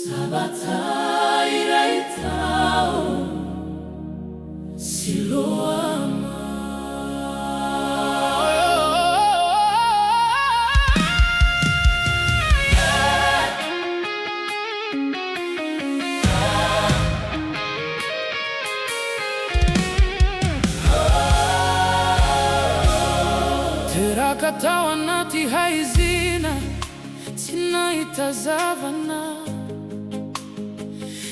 Sabatairaitao Siloama. Terakatawanati haizina tinaitazavana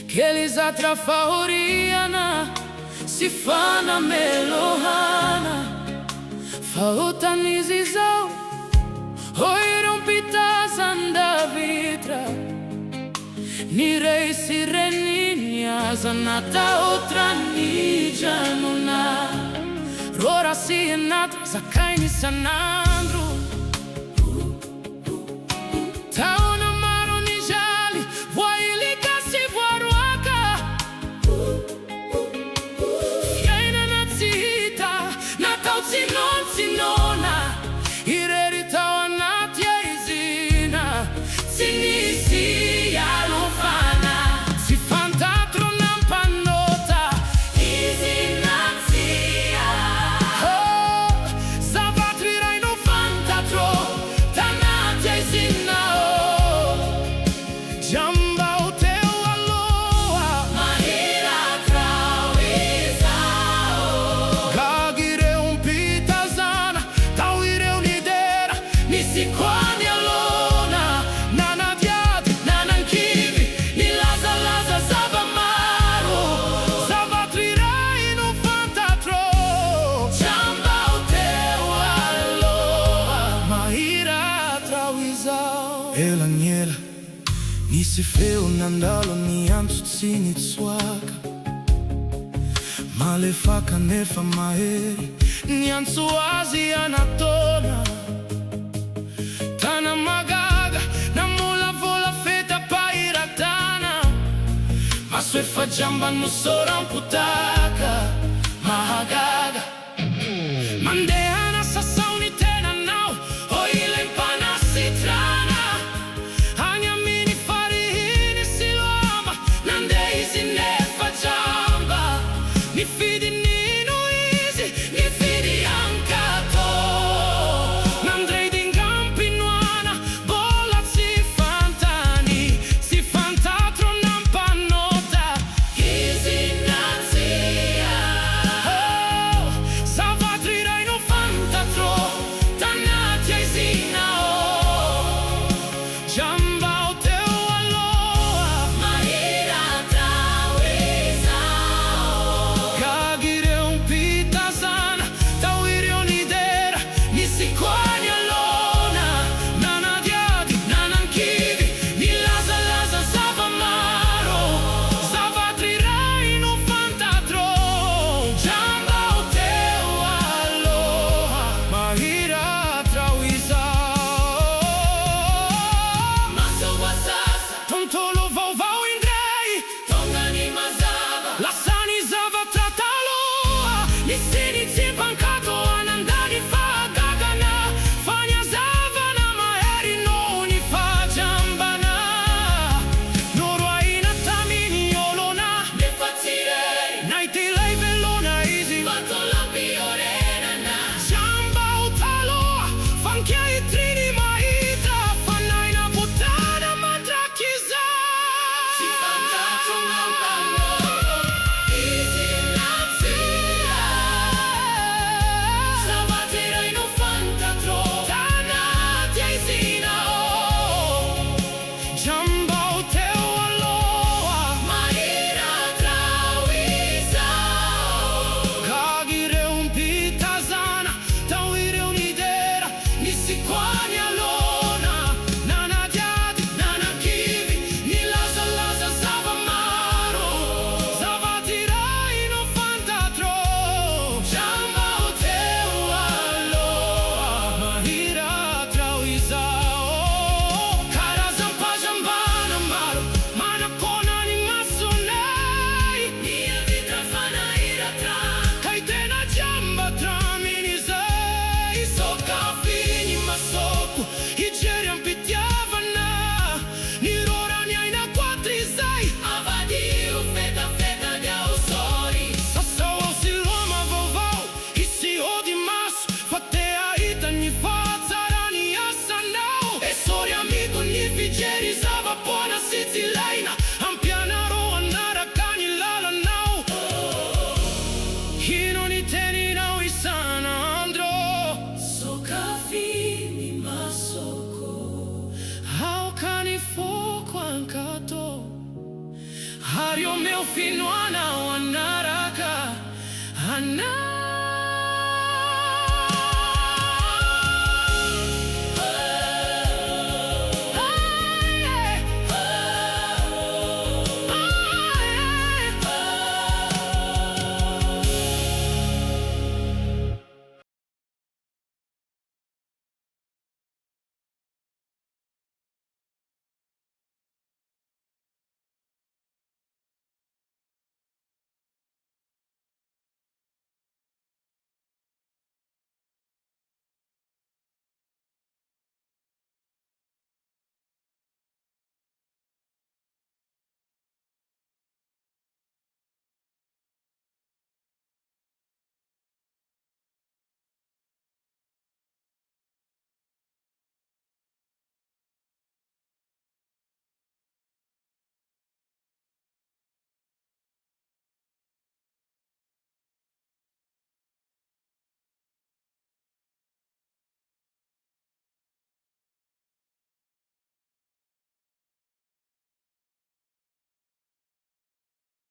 Kelizatra fauriana sifana melohana Fautanizizau oiram pitazanda vitra Nirei sirenia zanata outra nijanuna Rora sienatra zakaini sanandro Taona maro nijali voilika si voaruaka Fiaina natsihita natao tsinon tsinona Irery tao anaty aizina tsy nisy alofana Tsy fantatro nampanota izy natsia Zavatry iray no fantatro tanaty aizina Jambao teo aloha mahiratrao izao Gaga ireo mpitazana tao ireo lidera nisy koany alona Nanadiady nanankivy nilazalaza zava-maro Zavatry iray no fantatro Jambao teo aloha mahiratrao izao Elaniela nisy feo nandalo niantso tsy nitsoaka Malefaka nefa mahery niantso azy anatona Tana magaga namolavola feta pairatana Maso efa jamba no soramputaka mahagaga Mandeha na sasaony tenanao o ilempana sitrana Agny amin'ny farihiny Siloama nandeha izy nefa jamba Nifidy nino izy nifidy ankato Nandray dingampinoana bola tsy fantany Tsy fantatro nampanota izy natsia finois.